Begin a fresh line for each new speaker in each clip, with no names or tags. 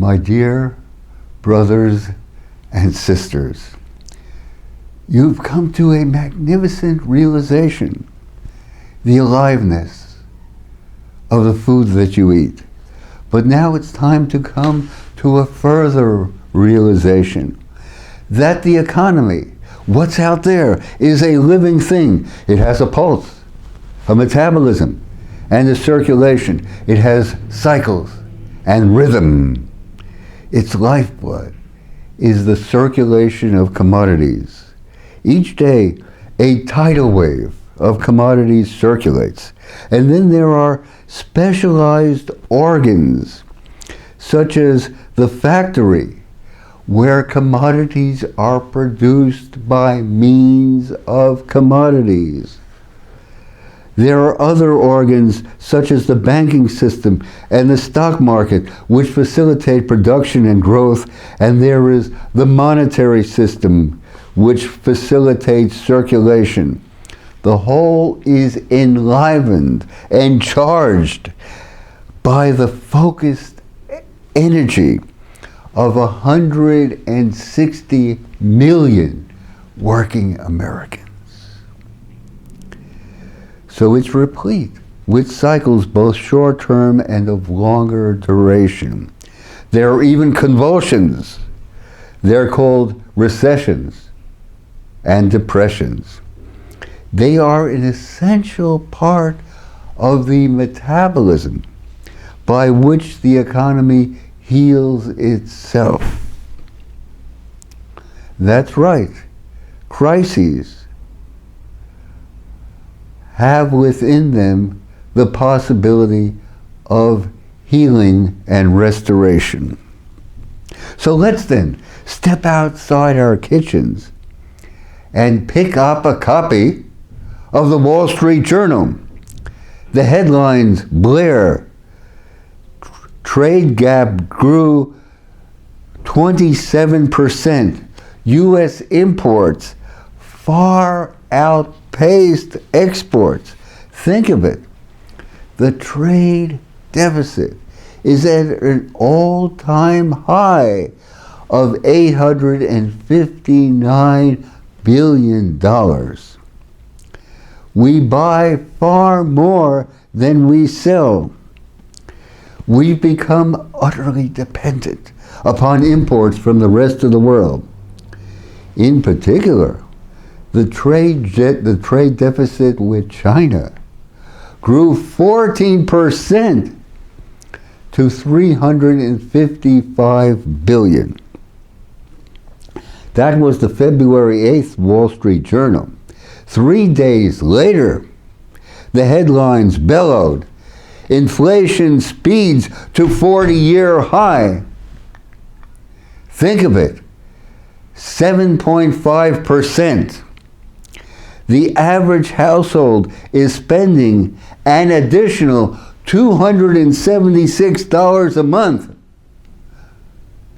My dear brothers and sisters, you've come to a magnificent realization, the aliveness of the food that you eat. But now it's time to come to a further realization that the economy, what's out there, is a living thing. It has a pulse, a metabolism, and a circulation. It has cycles and rhythm. Its lifeblood is the circulation of commodities. Each day, a tidal wave of commodities circulates. And then there are specialized organs, such as the factory, where commodities are produced by means of commodities. There are other organs, such as the banking system and the stock market, which facilitate production and growth, and there is the monetary system, which facilitates circulation. The whole is enlivened and charged by the focused energy of 160 million working Americans. So it's replete with cycles both short-term and of longer duration. There are even convulsions. They're called recessions and depressions. They are an essential part of the metabolism by which the economy heals itself. That's right. Crises have within them the possibility of healing and restoration. So let's then step outside our kitchens and pick up a copy of the Wall Street Journal. The headlines blare: trade gap grew 27%. U.S. imports far outpaced exports. Think of it. The trade deficit is at an all-time high of $859 billion. We buy far more than we sell. We've become utterly dependent upon imports from the rest of the world. In particular, the trade deficit with China grew 14% to $355 billion. That was the February 8th Wall Street Journal. 3 days later, the headlines bellowed: inflation speeds to 40-year high. Think of it, 7.5%. The average household is spending an additional $276 a month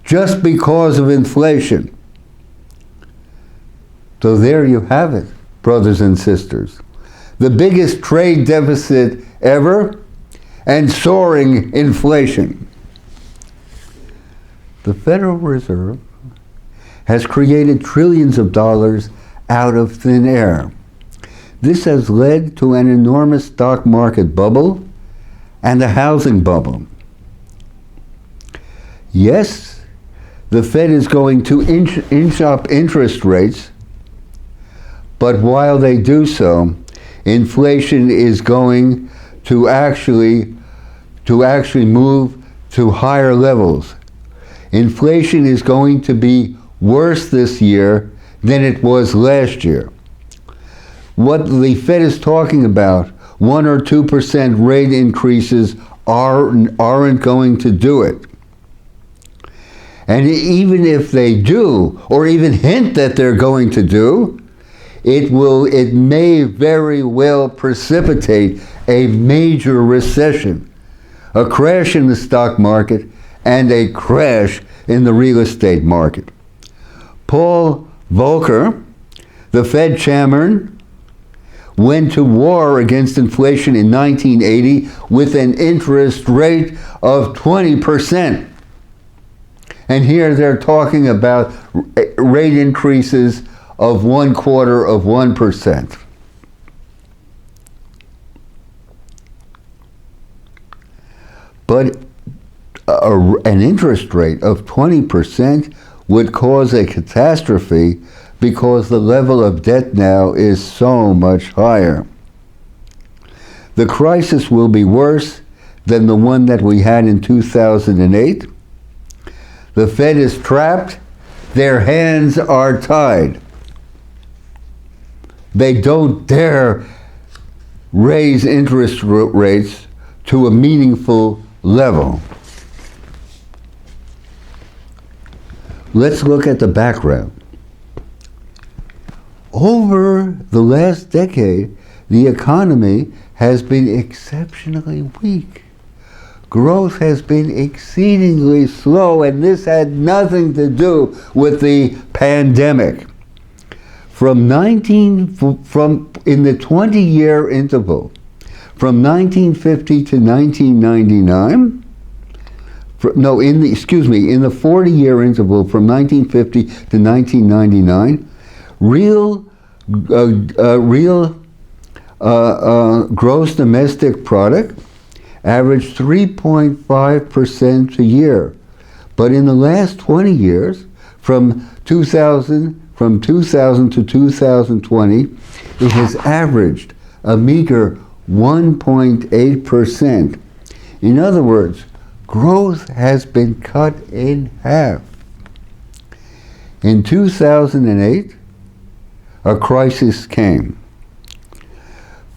just because of inflation. So there you have it, brothers and sisters. The biggest trade deficit ever and soaring inflation. The Federal Reserve has created trillions of dollars out of thin air. This has led to an enormous stock market bubble and a housing bubble. Yes, the Fed is going to inch up interest rates, but while they do so, inflation is going to actually move to higher levels. Inflation is going to be worse this year than it was last year. What the Fed is talking about, 1 or 2% rate increases aren't going to do it. And even if they do, or even hint that they're going to do, it may very well precipitate a major recession, a crash in the stock market, and a crash in the real estate market. Paul Volcker, the Fed chairman, went to war against inflation in 1980 with an interest rate of 20%. And here they're talking about rate increases of 0.25%. But an interest rate of 20% would cause a catastrophe because the level of debt now is so much higher. The crisis will be worse than the one that we had in 2008. The Fed is trapped. Their hands are tied. They don't dare raise interest rates to a meaningful level. Let's look at the background. Over the last decade, the economy has been exceptionally weak. Growth has been exceedingly slow, and this had nothing to do with the pandemic. In the 20-year interval, from 1950 to 1999, in the 40-year interval from 1950 to 1999, real gross domestic product averaged 3.5% a year. But in the last 20 years, from 2000 to 2020, it has averaged a meager 1.8%. In other words, growth has been cut in half. In 2008, a crisis came.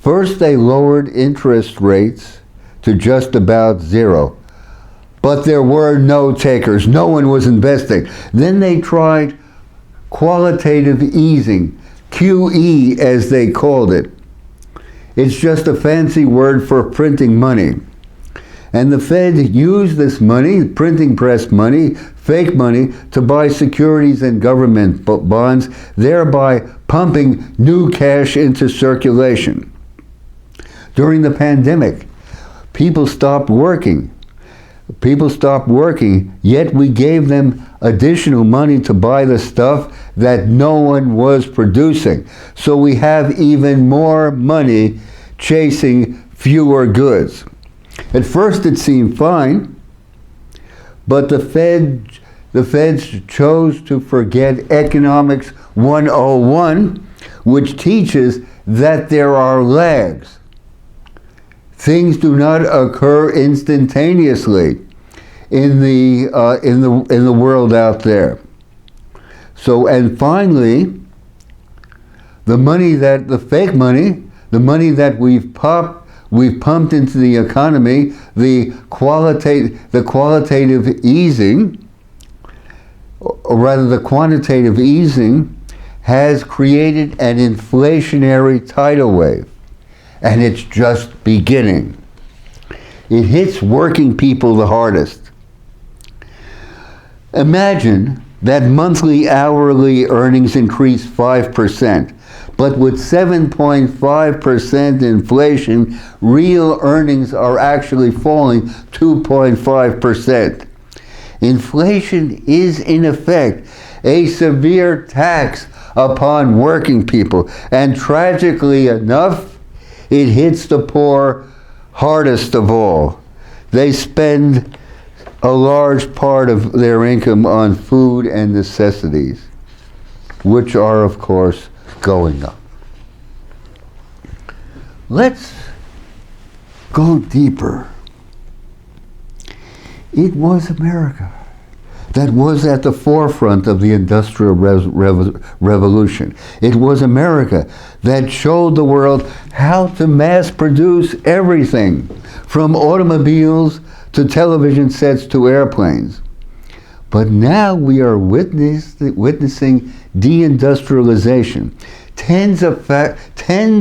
First, they lowered interest rates to just about zero. But there were no takers. No one was investing. Then they tried qualitative easing, QE as they called it. It's just a fancy word for printing money. And the Fed used this money, printing press money, fake money, to buy securities and government bonds, thereby pumping new cash into circulation. During the pandemic, people stopped working. Yet we gave them additional money to buy the stuff that no one was producing. So we have even more money chasing fewer goods. At first it seemed fine, but the Feds chose to forget Economics 101, which teaches that there are lags. Things do not occur instantaneously in the world out there. So, and finally, the fake money, the money that we've pumped into the economy, the quantitative easing has created an inflationary tidal wave, and it's just beginning. It hits working people the hardest. Imagine that monthly hourly earnings increase 5%, but with 7.5% inflation, real earnings are actually falling 2.5%. Inflation is, in effect, a severe tax upon working people, and tragically enough, it hits the poor hardest of all. They spend a large part of their income on food and necessities, which are, of course, going up. Let's go deeper. It was America that was at the forefront of the Industrial Revolution. It was America that showed the world how to mass produce everything, from automobiles to television sets to airplanes. But now we are witnessing deindustrialization. Tens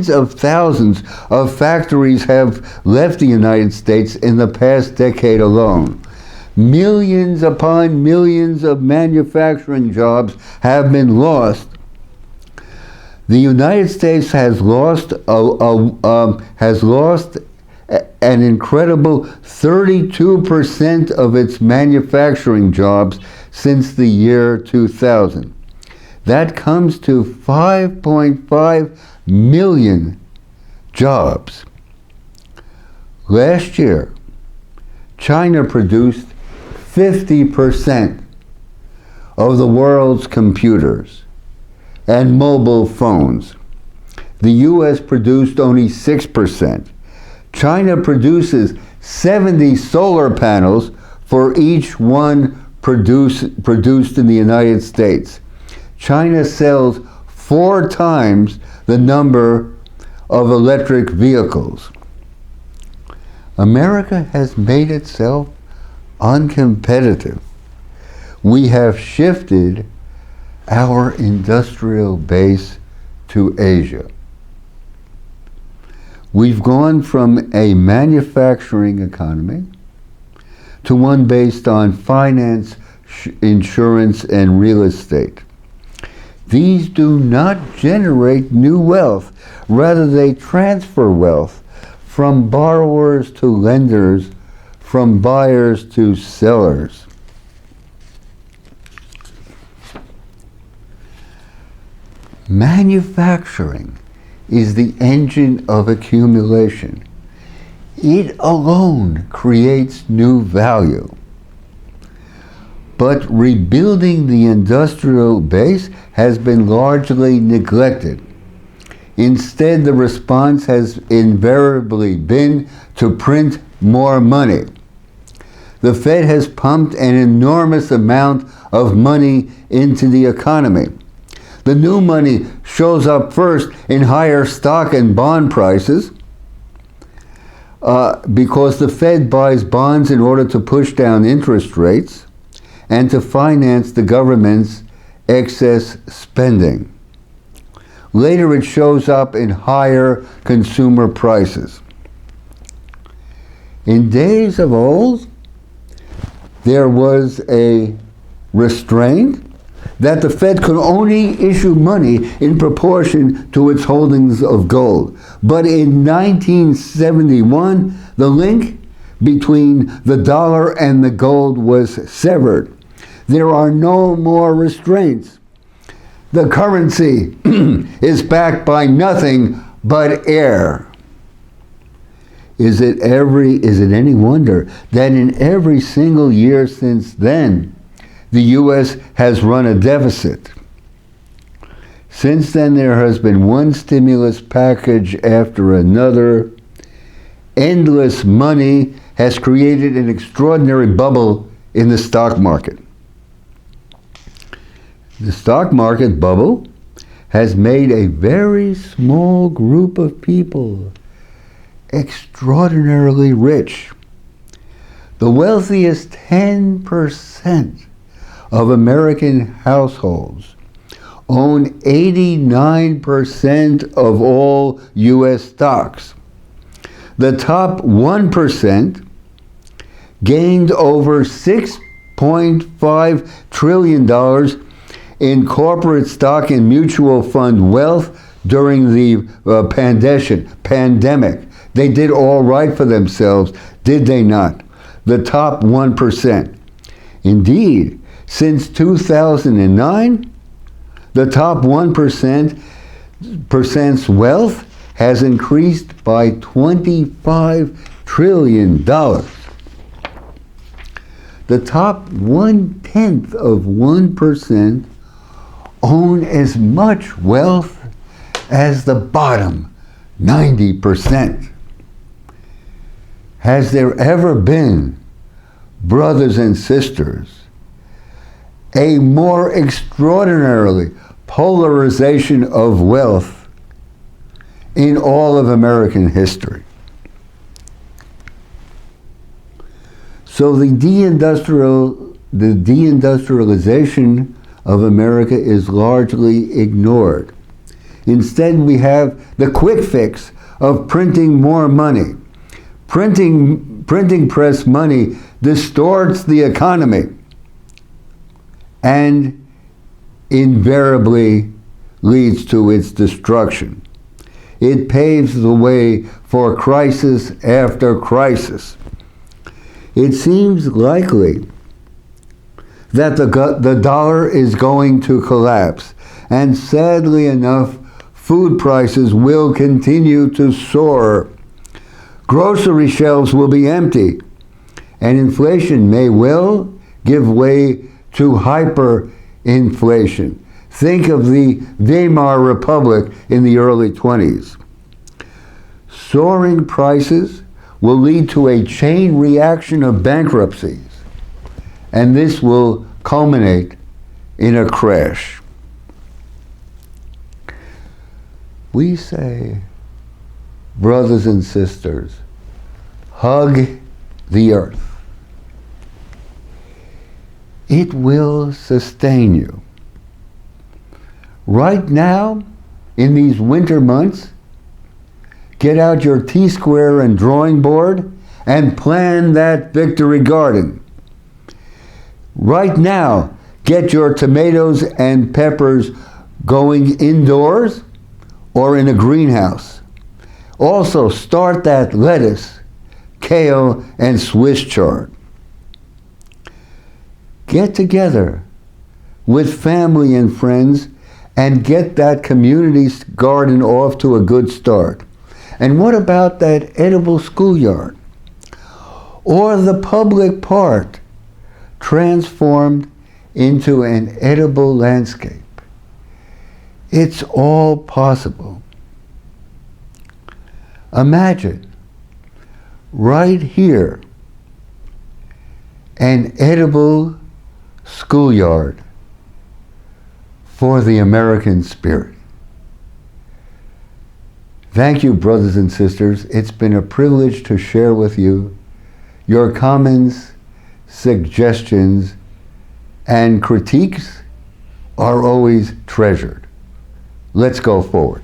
of thousands of factories have left the United States in the past decade alone. Millions upon millions of manufacturing jobs have been lost. The United States has lost an incredible 32% of its manufacturing jobs since the year 2000. That comes to 5.5 million jobs. Last year, China produced 50% of the world's computers and mobile phones. The US produced only 6%. China produces 70 solar panels for each one produced in the United States. China sells 4 times the number of electric vehicles. America has made itself uncompetitive. We have shifted our industrial base to Asia. We've gone from a manufacturing economy to one based on finance, insurance, and real estate. These do not generate new wealth. Rather, they transfer wealth from borrowers to lenders, from buyers to sellers. Manufacturing is the engine of accumulation. It alone creates new value. But rebuilding the industrial base has been largely neglected. Instead, the response has invariably been to print more money. The Fed has pumped an enormous amount of money into the economy. The new money shows up first in higher stock and bond prices because the Fed buys bonds in order to push down interest rates and to finance the government's excess spending. Later it shows up in higher consumer prices. In days of old, there was a restraint that the Fed could only issue money in proportion to its holdings of gold. But in 1971, the link between the dollar and the gold was severed. There are no more restraints. The currency is backed by nothing but air. Is it any wonder that in every single year since then, the U.S. has run a deficit? Since then, there has been one stimulus package after another. Endless money has created an extraordinary bubble in the stock market. The stock market bubble has made a very small group of people extraordinarily rich. The wealthiest 10% of American households own 89% of all U.S. stocks. The top 1% gained over $6.5 trillion in corporate stock and mutual fund wealth during the pandemic. They did all right for themselves, did they not? The top 1%. Indeed, since 2009, the top 1%'s wealth has increased by $25 trillion. The top 1/10 of 1% own as much wealth as the bottom 90%. Has there ever been, brothers and sisters, a more extraordinarily polarization of wealth in all of American history? So the deindustrialization of America is largely ignored. Instead, we have the quick fix of printing more money. Printing press money distorts the economy and invariably leads to its destruction. It paves the way for crisis after crisis. It seems likely that the dollar is going to collapse. And sadly enough, food prices will continue to soar. Grocery shelves will be empty, and inflation may well give way to hyperinflation. Think of the Weimar Republic in the early 20s. Soaring prices will lead to a chain reaction of bankruptcies, and this will culminate in a crash. We say, brothers and sisters, hug the earth. It will sustain you. Right now, in these winter months, get out your T-square and drawing board and plan that victory garden. Right now, get your tomatoes and peppers going indoors or in a greenhouse. Also, start that lettuce, kale, and Swiss chard. Get together with family and friends and get that community garden off to a good start. And what about that edible schoolyard? Or the public park transformed into an edible landscape? It's all possible. Imagine, right here, an edible schoolyard for the American spirit. Thank you, brothers and sisters. It's been a privilege to share with you. Your comments, suggestions, and critiques are always treasured. Let's go forward.